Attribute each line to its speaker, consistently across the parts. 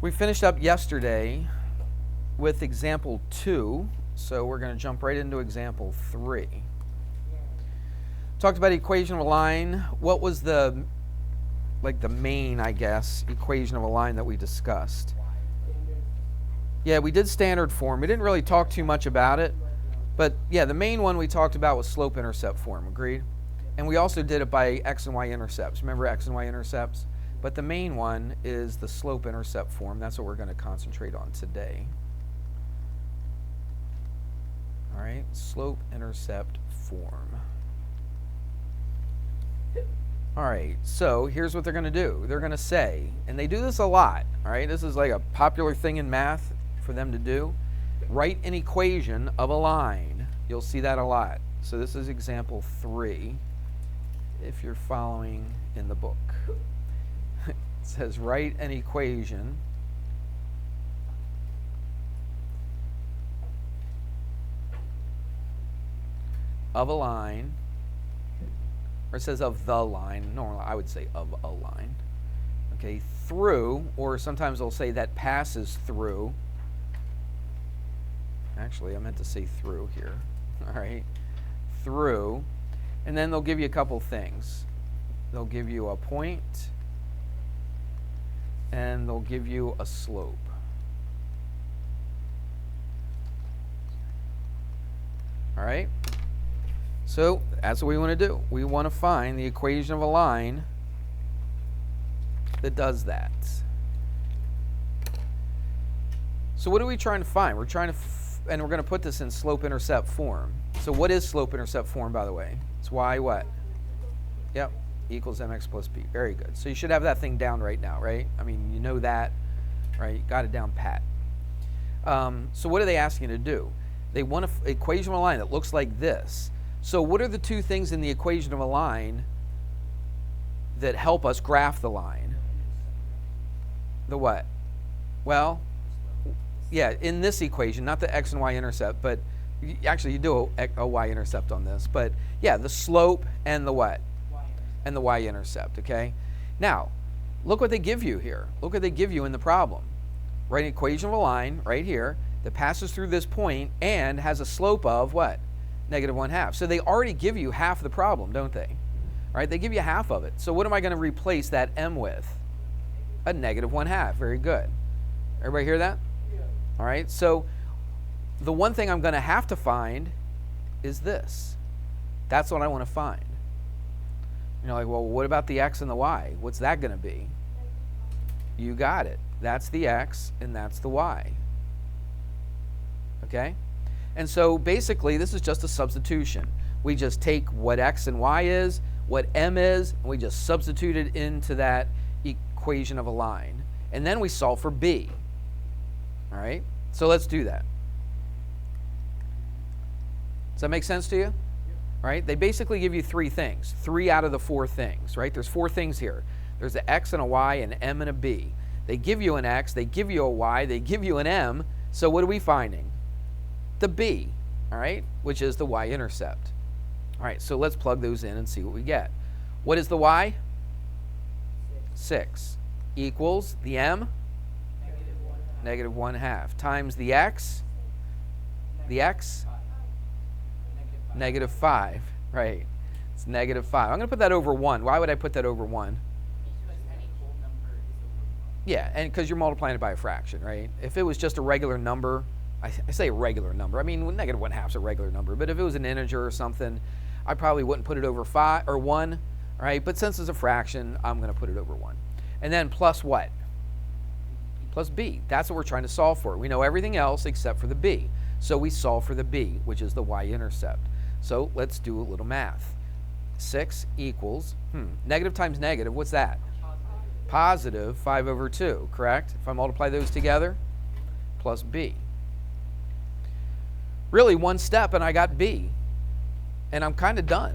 Speaker 1: We finished up yesterday with example 2, so we're going to jump right into example 3. Talked about equation of a line. What was the main, I guess, equation of a line that we discussed? Yeah, we did standard form. We didn't really talk too much about it, but yeah, the main one we talked about was slope-intercept form, agreed? And we also did it by x and y intercepts. Remember x and y intercepts? But the main one is the slope-intercept form. That's what we're going to concentrate on today. All right, slope-intercept form. All right, so here's what they're going to do. They're going to say, and they do this a lot, all right? This is like a popular thing in math for them to do. Write an equation of a line. You'll see that a lot. So this is example 3, if you're following in the book. It says write an equation of a line, or it says of the line. Normally I would say of a line. Okay, through, or sometimes they'll say that passes through. Actually, I meant to say through here. All right, through, and then they'll give you a couple things. They'll give you a point, and they'll give you a slope. All right, so that's what we want to do. We want to find the equation of a line that does that. So what are we trying to find? We're trying to, and we're going to put this in slope-intercept form. So what is slope-intercept form, by the way? It's y what? Yep, equals mx plus b. Very good. So you should have that thing down right now, right? I mean, you know that, right? You got it down pat. So what are they asking you to do? They want an equation of a line that looks like this. So what are the two things in the equation of a line that help us graph the line? The what? Well, yeah, in this equation, not the x and y intercept, but actually you do a y-intercept on this, but yeah, the slope and the what? And the y-intercept, okay? Now, look what they give you here. Look what they give you in the problem. Write an equation of a line right here that passes through this point and has a slope of what? Negative 1/2. So they already give you half the problem, don't they? All right, they give you half of it. So what am I going to replace that m with? A negative 1/2. Very good. Everybody hear that? Yeah. All right, so the one thing I'm going to have to find is this. That's what I want to find. You're like, well, what about the x and the y? What's that going to be? You got it. That's the x and that's the y. Okay? And so basically this is just a substitution. We just take what x and y is, what m is, and we just substitute it into that equation of a line. And then we solve for b. All right? So let's do that. Does that make sense to you? Right? They basically give you 3 things. 3 out of the 4 things, right? There's 4 things here. There's an x and a y, an m and a b. They give you an x, they give you a y, they give you an m. So what are we finding? The b, all right, which is the y-intercept. All right, so let's plug those in and see what we get. What is the y? 6 equals the m? Negative 1/2 times the x? The x? Negative 5, right? It's negative 5. I'm going to put that over 1. Why would I put that over 1? Yeah, and because you're multiplying it by a fraction, right? If it was just a regular number, I say a regular number. I mean, negative 1/2 is a regular number. But if it was an integer or something, I probably wouldn't put it over 5 or 1, right? But since it's a fraction, I'm going to put it over 1. And then plus what? Plus b. That's what we're trying to solve for. We know everything else except for the b. So we solve for the b, which is the y-intercept. So let's do a little math. 6 equals, negative times negative, what's that? Positive 5 over 2, correct? If I multiply those together, plus b. Really, one step and I got b. And I'm kind of done.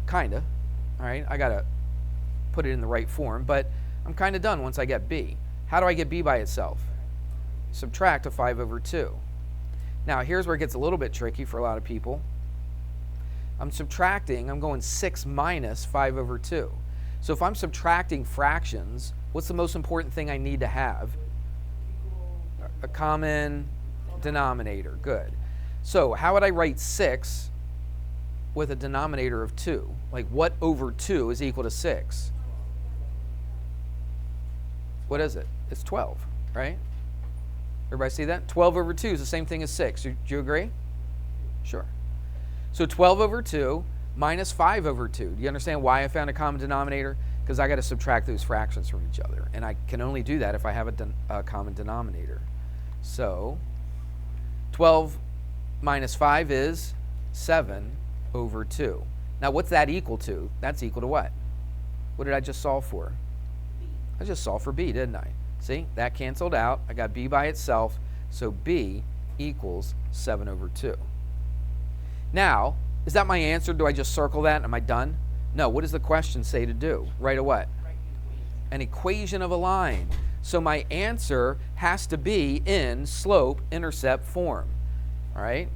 Speaker 1: Kind of. All right, I got to put it in the right form, but I'm kind of done once I get b. How do I get b by itself? Subtract a 5 over 2. Now, here's where it gets a little bit tricky for a lot of people. I'm subtracting, I'm going 6 minus 5 over 2. So if I'm subtracting fractions, what's the most important thing I need to have? A common denominator. Good. So how would I write 6 with a denominator of 2? Like, what over 2 is equal to 6? What is it? It's 12, right? Everybody see that? 12 over 2 is the same thing as 6. Do you agree? Sure. So 12 over 2 minus 5 over 2. Do you understand why I found a common denominator? Because I got to subtract those fractions from each other. And I can only do that if I have a common denominator. So 12 minus 5 is 7 over 2. Now what's that equal to? That's equal to what? What did I just solve for? I just solved for b, didn't I? See, that canceled out. I got b by itself. So b equals 7 over 2. Now, is that my answer? Do I just circle that? Am I done? No. What does the question say to do? Write a what? An equation of a line. So my answer has to be in slope-intercept form. All right?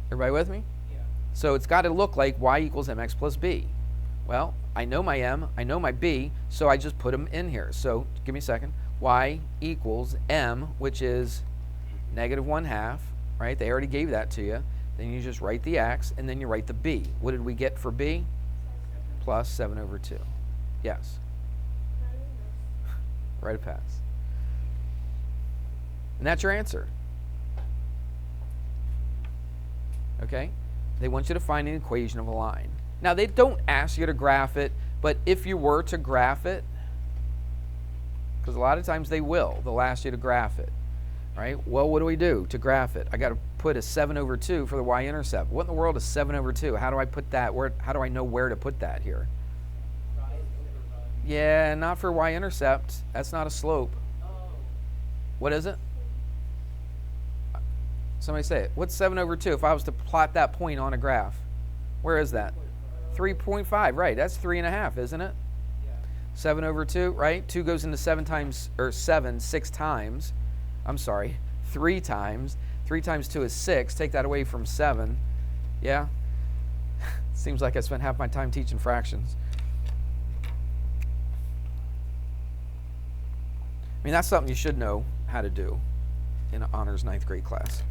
Speaker 1: Everybody with me? Yeah. So it's got to look like y equals mx plus b. Well, I know my m, I know my b, so I just put them in here. So give me a second. Y equals m, which is negative 1/2, right? They already gave that to you. Then you just write the x, and then you write the b. What did we get for b? Plus 7 over 2. Yes. Write a pass. And that's your answer. Okay? They want you to find an equation of a line. Now, they don't ask you to graph it, but if you were to graph it, because a lot of times they will, they'll ask you to graph it. Right? Well, what do we do to graph it? I got to put a 7 over 2 for the y-intercept. What in the world is 7 over 2? How do I put that? How do I know where to put that here? Yeah, not for y-intercept. That's not a slope. What is it? Somebody say it. What's 7 over 2 if I was to plot that point on a graph? Where is that? 3.5, right. That's 3.5, isn't it? 7 over 2, right? 2 goes into 7 6 times. I'm sorry, 3 times. 3 times 2 is 6. Take that away from 7. Yeah? Seems like I spent half my time teaching fractions. I mean, that's something you should know how to do in an honors 9th grade class.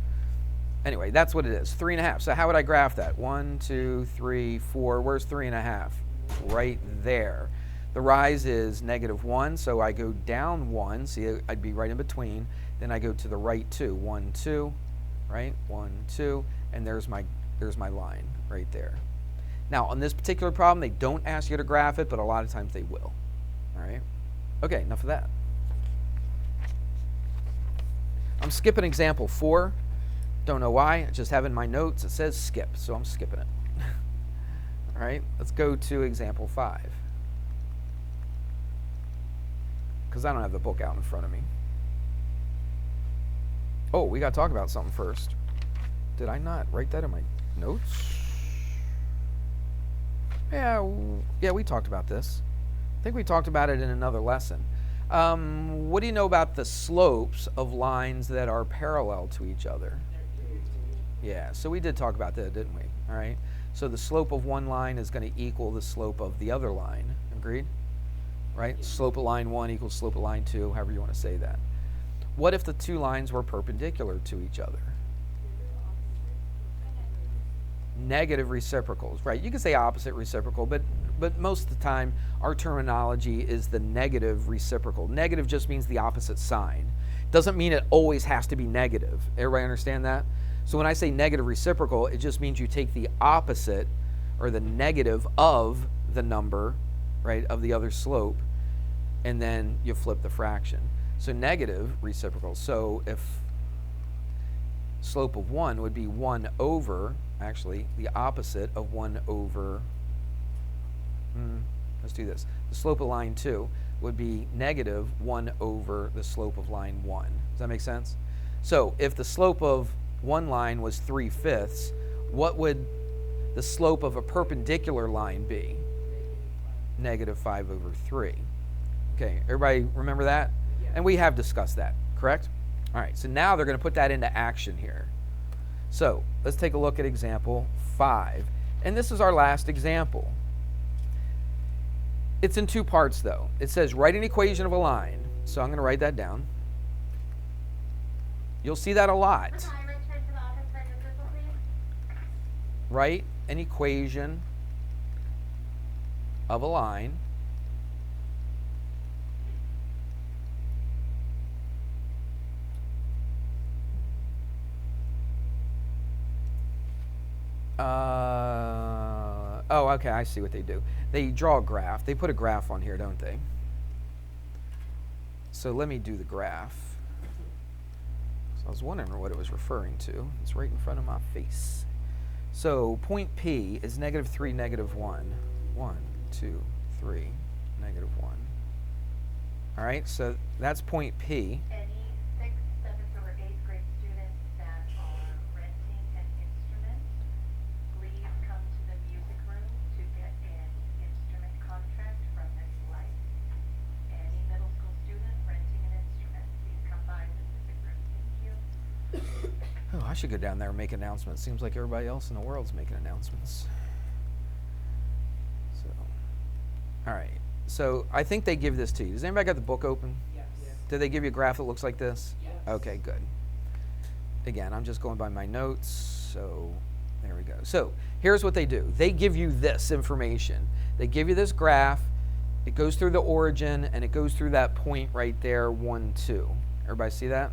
Speaker 1: Anyway, that's what it is, 3.5. So how would I graph that? 1, 2, 3, 4. Where's 3.5? Right there. The rise is -1, so I go down 1. See, I'd be right in between. Then I go to the right 2. 1, 2, right? 1, 2, and there's my line right there. Now, on this particular problem, they don't ask you to graph it, but a lot of times they will. All right? Okay, enough of that. I'm skipping example 4. Don't know why. I just have in my notes it says skip, so I'm skipping it. All right, let's go to example 5. Because I don't have the book out in front of me. Oh, we got to talk about something first. Did I not write that in my notes? Yeah, we talked about this. I think we talked about it in another lesson. What do you know about the slopes of lines that are parallel to each other? Yeah, so we did talk about that, didn't we? All right. So the slope of one line is going to equal the slope of the other line. Agreed? Right? Slope of line 1 equals slope of line 2, however you want to say that. What if the two lines were perpendicular to each other? Negative reciprocals, right? You can say opposite reciprocal, but most of the time our terminology is the negative reciprocal. Negative just means the opposite sign. Doesn't mean it always has to be negative. Everybody understand that? So when I say negative reciprocal, it just means you take the opposite or the negative of the number, right, of the other slope, and then you flip the fraction. So negative reciprocal. So if slope of 1 would be 1 over, actually, the opposite of 1 over, let's do this. The slope of line 2 would be negative 1 over the slope of line 1. Does that make sense? So if the slope of one line was 3/5, what would the slope of a perpendicular line be? Negative 5 over 3. Okay, everybody remember that? Yeah. And we have discussed that, correct? All right, so now they're going to put that into action here. So let's take a look at example 5. And this is our last example. It's in two parts, though. It says write an equation of a line. So I'm going to write that down. You'll see that a lot. Write an equation of a line oh, okay, I see what they do. They draw a graph. They put a graph on here, don't they? So let me do the graph. So I was wondering what it was referring to. It's right in front of my face. So point P is -3, -1. 1, 2, 3, -1. All right, so that's point P.
Speaker 2: Any 6th, 7th, or 8th grade students that are renting an instrument, please come to the music room to get an instrument contract from Miss Light. Any middle school student renting an instrument, please come by the music room. Thank you.
Speaker 1: Oh, I should go down there and make announcements. Seems like everybody else in the world's making announcements. So, all right. So I think they give this to you. Does anybody got the book open?
Speaker 3: Yes.
Speaker 1: Did they give you a graph that looks like this?
Speaker 3: Yes.
Speaker 1: Okay, good. Again, I'm just going by my notes. So there we go. So here's what they do. They give you this information. They give you this graph. It goes through the origin, and it goes through that point right there, 1, 2. Everybody see that?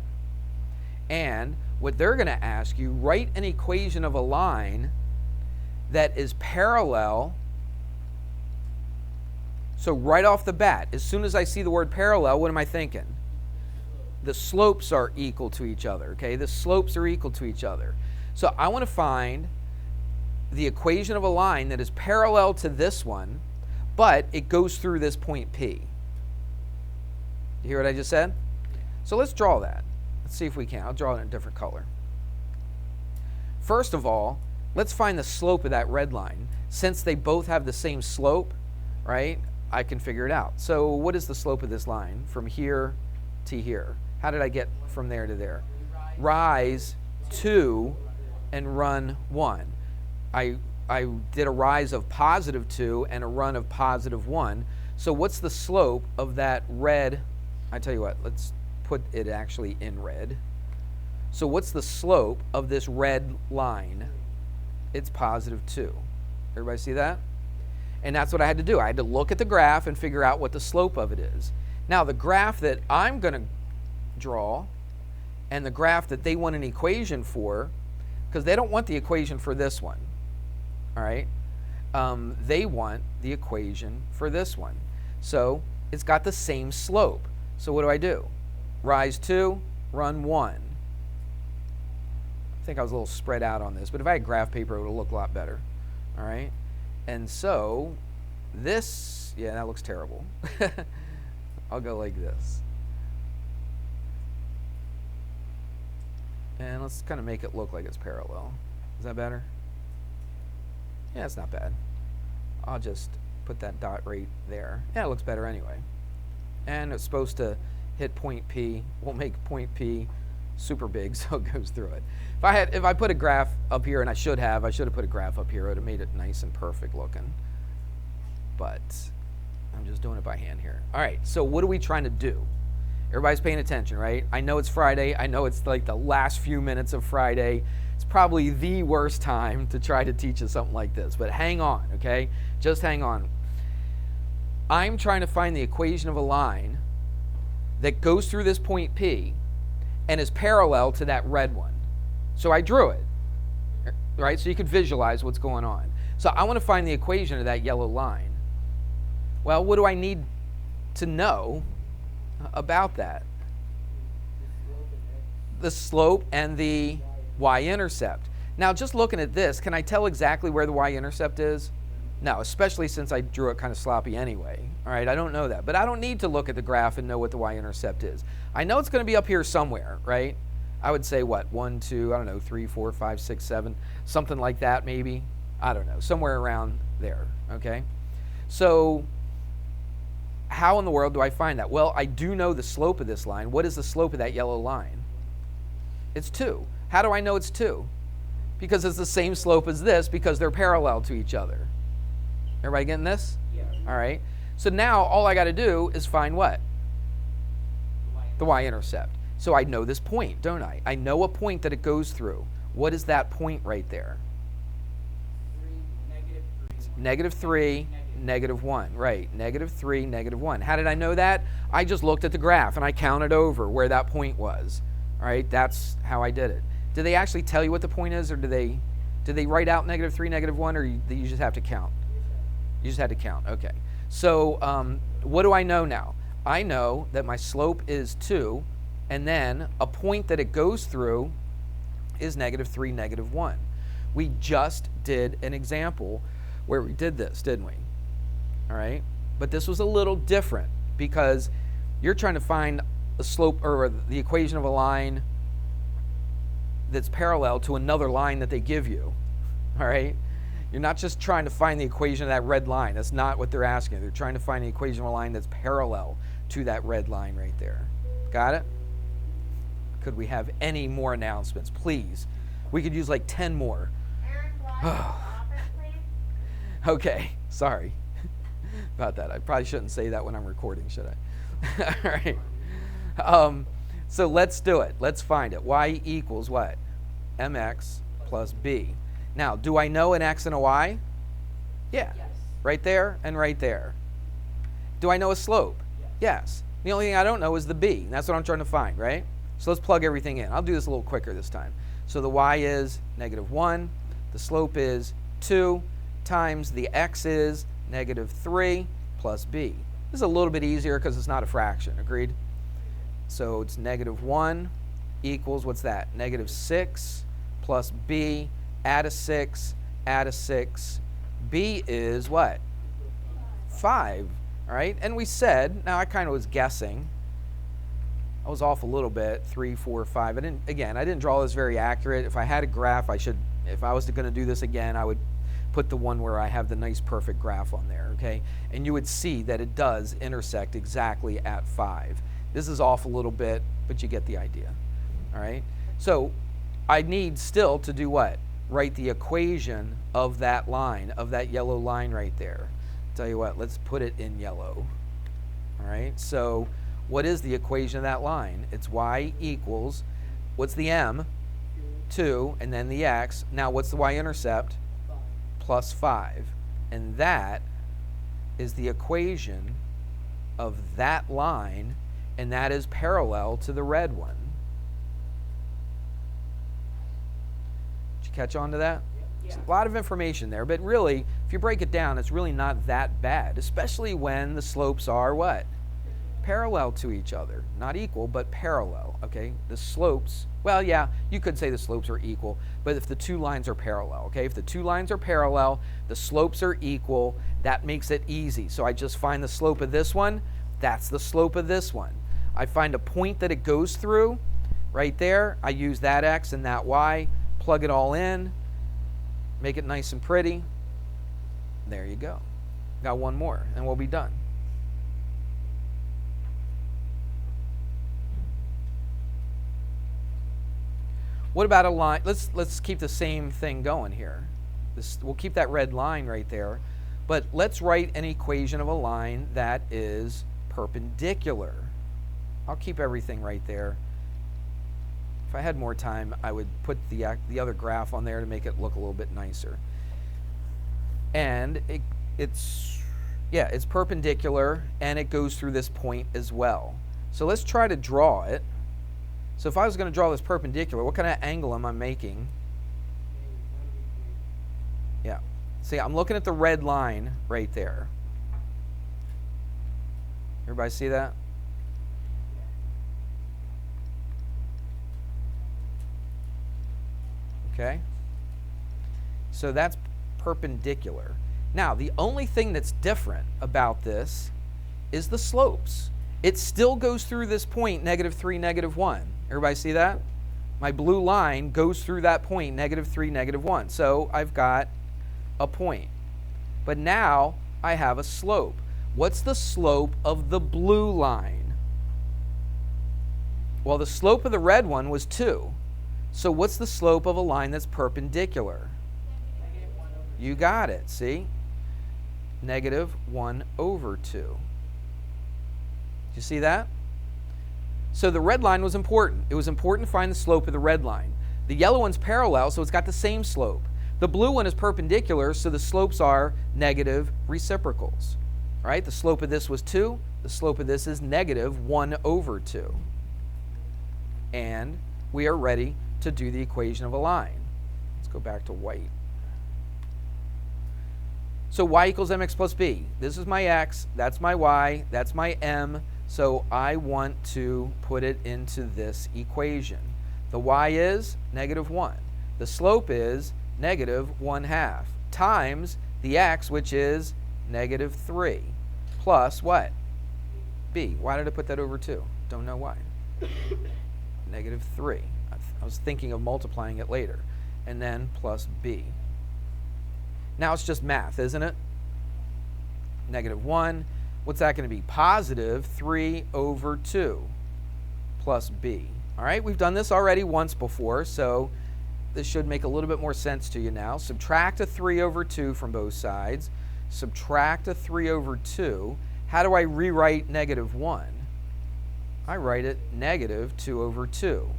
Speaker 1: And what they're going to ask you, write an equation of a line that is parallel. So right off the bat, as soon as I see the word parallel, what am I thinking? The slopes are equal to each other, okay? The slopes are equal to each other. So I want to find the equation of a line that is parallel to this one, but it goes through this point P. You hear what I just said? So let's draw that. Let's see if we can. I'll draw it in a different color. First of all, let's find the slope of that red line. Since they both have the same slope, right, I can figure it out. So what is the slope of this line from here to here? How did I get from there to there? Rise 2 and run 1. I did a rise of +2 and a run of +1. So what's the slope of that red? I tell you what, let's put it actually in red. So what's the slope of this red line? It's +2. Everybody see that? And that's what I had to do. I had to look at the graph and figure out what the slope of it is. Now the graph that I'm going to draw and the graph that they want an equation for, because they don't want the equation for this one, all right? They want the equation for this one. So it's got the same slope. So what do? Rise 2, run 1. I think I was a little spread out on this, but if I had graph paper, it would look a lot better, all right? And so this, yeah, that looks terrible. I'll go like this. And let's kind of make it look like it's parallel. Is that better? Yeah, it's not bad. I'll just put that dot right there. Yeah, it looks better anyway. And it's supposed to hit point P. We'll make point P super big so it goes through it. If I put a graph up here, and I should have put a graph up here, it would have made it nice and perfect looking. But I'm just doing it by hand here. All right, so what are we trying to do? Everybody's paying attention, right? I know it's Friday. I know it's like the last few minutes of Friday. It's probably the worst time to try to teach us something like this, but hang on, okay? Just hang on. I'm trying to find the equation of a line that goes through this point P and is parallel to that red one. So I drew it, right? So you could visualize what's going on. So I want to find the equation of that yellow line. Well, what do I need to know about that? The slope and the y-intercept. Now, just looking at this, can I tell exactly where the y-intercept is? No, especially since I drew it kind of sloppy anyway. All right, I don't know that. But I don't need to look at the graph and know what the y-intercept is. I know it's going to be up here somewhere, right? I would say what, 1, 2, I don't know, 3, 4, 5, 6, 7, something like that maybe. I don't know, somewhere around there, okay? So how in the world do I find that? Well, I do know the slope of this line. What is the slope of that yellow line? It's 2. How do I know it's 2? Because it's the same slope as this because they're parallel to each other. Everybody getting this?
Speaker 3: Yeah.
Speaker 1: All right. So now all I got to do is find what? The y-intercept. So I know this point, don't I? I know a point that it goes through. What is that point right there? Negative 3, negative 1. Right, negative 3, negative 1. How did I know that? I just looked at the graph and I counted over where that point was. All right, that's how I did it. Did they actually tell you what the point is, or did they write out negative 3, negative 1, or you just have to count? You just had to count, okay. So what do I know now? I know that my slope is 2, and then a point that it goes through is negative 3, negative 1. We just did an example where we did this, didn't we? All right, but this was a little different because you're trying to find a slope or the equation of a line that's parallel to another line that they give you. All right, you're not just trying to find the equation of that red line. That's not what they're asking. They're trying to find the equation of a line that's parallel to that red line right there. Got it? Could we have any more announcements, please? We could use like 10 more.
Speaker 2: Aaron Blythe, office, please.
Speaker 1: Okay, sorry about that. I probably shouldn't say that when I'm recording, should I? All right. So let's do it. Let's find it. Y equals what? Mx plus b. Now, do I know an x and a y? Yeah.
Speaker 3: Yes.
Speaker 1: Right there and right there. Do I know a slope? Yes. The only thing I don't know is the b. That's what I'm trying to find, right? So let's plug everything in. I'll do this a little quicker this time. So the y is negative 1. The slope is 2 times the x is negative 3 plus b. This is a little bit easier because it's not a fraction. Agreed? So it's negative 1 equals, what's that? Negative 6 plus b, add a 6, add a 6. B is what? 5. All right? And we said, now I kind of was guessing. I was off a little bit, 3, 4, 5. I didn't draw this very accurate. If I had a graph, if I was going to do this again, I would put the one where I have the nice perfect graph on there, okay? And you would see that it does intersect exactly at 5. This is off a little bit, but you get the idea, all right? So I need still to do what? Write the equation of that line, of that yellow line right there. Tell you what, let's put it in yellow, all right? So what is the equation of that line? It's y equals, what's the m? 2, and then the x. Now what's the y-intercept? Plus 5. And that is the equation of that line, and that is parallel to the red one. Did you catch on to that?
Speaker 3: Yeah.
Speaker 1: It's a lot of information there, but really, if you break it down, it's really not that bad, especially when the slopes are what? Parallel to each other. Not equal, but parallel, okay? The slopes, well, yeah, you could say the slopes are equal, but if the two lines are parallel, okay? If the two lines are parallel, the slopes are equal, that makes it easy. So I just find the slope of this one, that's the slope of this one. I find a point that it goes through, right there. I use that x and that y, plug it all in, make it nice and pretty. There you go. Got one more, and we'll be done. What about a line? Let's keep the same thing going here. We'll keep that red line right there, but let's write an equation of a line that is perpendicular. I'll keep everything right there. If I had more time, I would put the other graph on there to make it look a little bit nicer. And it's perpendicular, and it goes through this point as well. So let's try to draw it. So if I was going to draw this perpendicular, what kind of angle am I making? Yeah. See, I'm looking at the red line right there. Everybody see that? Okay. So that's perpendicular. Now, the only thing that's different about this is the slopes. It still goes through this point, negative 3, negative 1. Everybody see that? My blue line goes through that point, negative 3, negative 1. So I've got a point. But now I have a slope. What's the slope of the blue line? Well, the slope of the red one was 2. So what's the slope of a line that's perpendicular? You got it, see? Negative 1 over 2. Do you see that? So the red line was important. It was important to find the slope of the red line. The yellow one's parallel, so it's got the same slope. The blue one is perpendicular, so the slopes are negative reciprocals. All right, the slope of this was 2. The slope of this is negative 1 over 2. And we are ready to do the equation of a line. Let's go back to white. So y equals mx plus b. This is my x, that's my y, that's my m. So I want to put it into this equation. The y is negative 1. The slope is negative 1/2 times the x, which is negative 3, plus what? B. Why did I put that over 2? Don't know why. Negative 3. I was thinking of multiplying it later. And then plus b. Now it's just math, isn't it? Negative 1. What's that going to be? Positive 3 over 2 plus b. All right, we've done this already once before, so this should make a little bit more sense to you now. Subtract a 3 over 2 from both sides. Subtract a 3 over 2. How do I rewrite negative 1? I write it negative 2 over 2,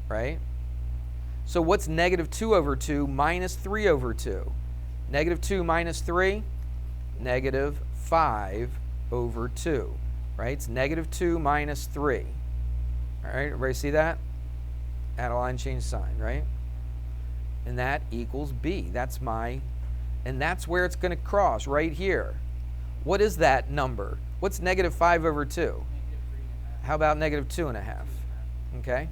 Speaker 1: right? So what's negative 2 over 2 minus 3 over 2? Negative 2 minus 3? Negative 5 over 2, right? It's negative 2 minus 3. All right, everybody see that? Add a line, change sign, right? And that equals b. That's my, and that's where it's going to cross, right here. What is that number? What's negative 5 over 2? How about negative 2.5? Okay?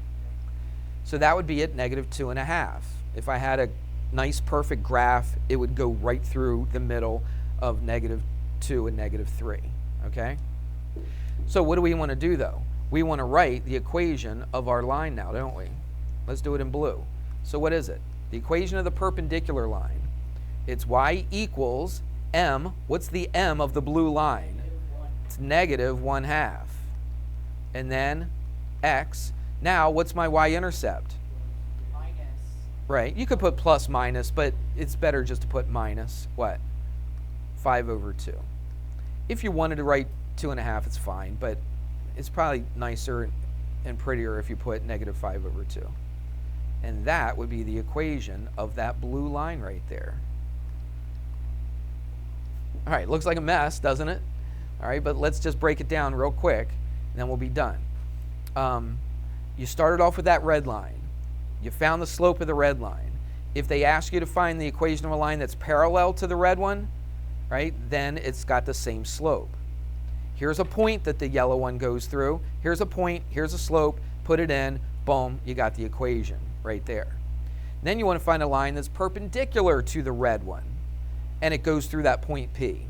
Speaker 1: So that would be at negative 2.5. If I had a nice perfect graph, it would go right through the middle of negative 2 and negative 3. Okay? So what do we want to do though? We want to write the equation of our line now, don't we? Let's do it in blue. So what is it? The equation of the perpendicular line. It's y equals m. What's the m of the blue line? It's negative 1/2. And then x. Now, what's my y-intercept?
Speaker 3: Minus.
Speaker 1: Right. You could put plus minus, but it's better just to put minus, what? 5 over 2. If you wanted to write 2.5, it's fine, but it's probably nicer and prettier if you put negative 5 over 2. And that would be the equation of that blue line right there. All right, looks like a mess, doesn't it? All right, but let's just break it down real quick, and then we'll be done. You started off with that red line. You found the slope of the red line. If they ask you to find the equation of a line that's parallel to the red one, right, then it's got the same slope. Here's a point that the yellow one goes through. Here's a point, here's a slope, put it in, boom, you got the equation right there. Then you want to find a line that's perpendicular to the red one, and it goes through that point P.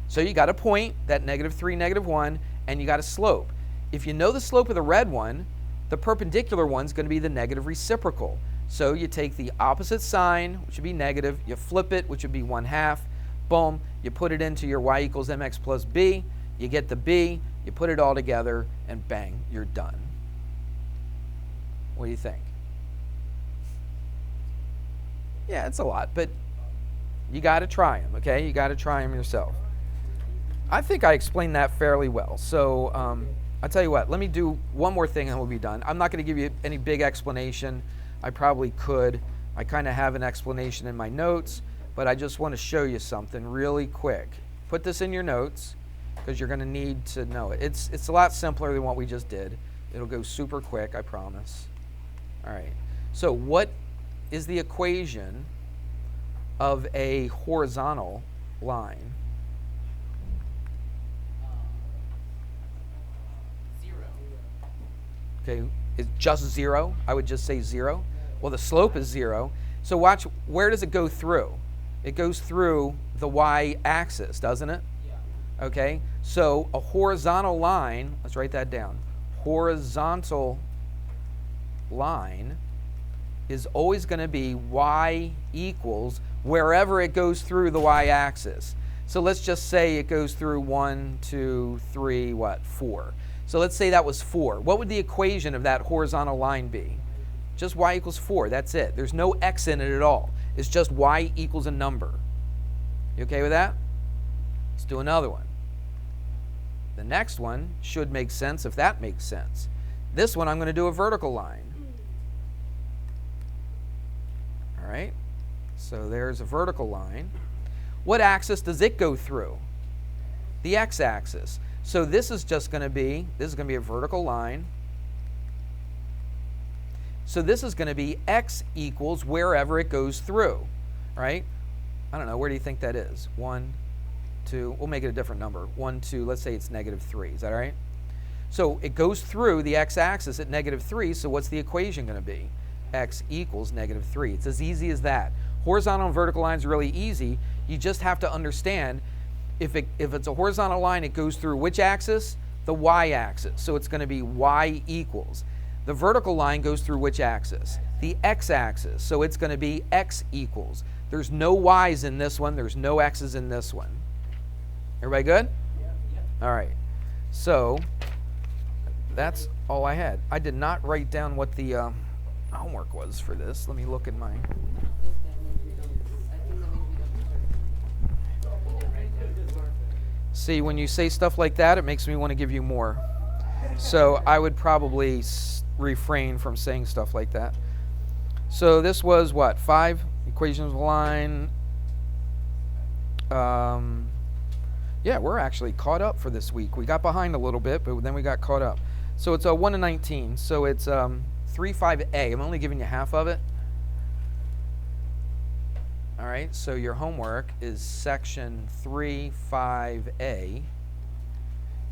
Speaker 1: So you got a point, that negative 3, negative 1, and you got a slope. If you know the slope of the red one, the perpendicular one's going to be the negative reciprocal. So you take the opposite sign, which would be negative, you flip it, which would be 1/2, boom, you put it into your y equals mx plus b, you get the b, you put it all together, and bang, you're done. What do you think? Yeah, it's a lot, but you got to try them, okay? You got to try them yourself. I think I explained that fairly well. So I'll tell you what, let me do one more thing and we'll be done. I'm not going to give you any big explanation. I probably could. I kind of have an explanation in my notes, but I just want to show you something really quick. Put this in your notes because you're going to need to know it. It's a lot simpler than what we just did. It'll go super quick, I promise. All right. So what is the equation of a horizontal line?
Speaker 3: 0.
Speaker 1: Okay, it's just 0. I would just say 0. Well, the slope is 0. So watch, where does it go through? It goes through the y-axis, doesn't it?
Speaker 3: Yeah.
Speaker 1: Okay, so a horizontal line, let's write that down. Horizontal line is always going to be y equals wherever it goes through the y-axis. So let's just say it goes through 1, 2, 3, what, 4. So let's say that was 4. What would the equation of that horizontal line be? Just y equals 4, that's it. There's no x in it at all. It's just y equals a number. You okay with that? Let's do another one. The next one should make sense if that makes sense. This one I'm going to do a vertical line. All right, so there's a vertical line. What axis does it go through? The x-axis. So this is just going to be, a vertical line. So this is going to be x equals wherever it goes through, right? I don't know, where do you think that is? 1, 2, we'll make it a different number. 1, 2, let's say it's -3, is that all right? So it goes through the x-axis at -3, so what's the equation going to be? X equals -3. It's as easy as that. Horizontal and vertical lines are really easy. You just have to understand if it's a horizontal line, it goes through which axis? The y-axis. So it's going to be y equals. The vertical line goes through which axis? The x-axis. So it's going to be x equals. There's no y's in this one. There's no x's in this one. Everybody good? All right. So that's all I had. I did not write down what the homework was for this. Let me look at mine. See, when you say stuff like that, it makes me want to give you more. So I would probably refrain from saying stuff like that. So this was what? 5 equations of a line. Yeah, we're actually caught up for this week. We got behind a little bit, but then we got caught up. So it's 1 to 19. So it's 3.5a. I'm only giving you half of it. All right, so your homework is section 3.5a.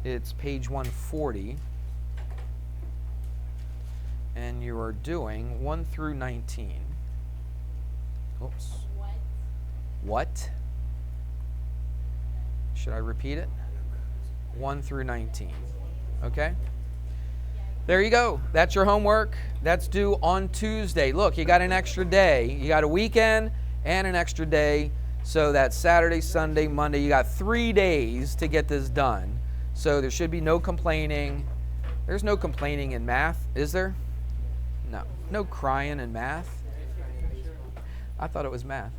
Speaker 1: It's page 140. And you are doing 1 through 19. Oops. What? Should I repeat it? 1 through 19. Okay? There you go. That's your homework. That's due on Tuesday. Look, you got an extra day. You got a weekend and an extra day. So that's Saturday, Sunday, Monday. You got 3 days to get this done. So there should be no complaining. There's no complaining in math, is there? No. No crying in math. I thought it was math.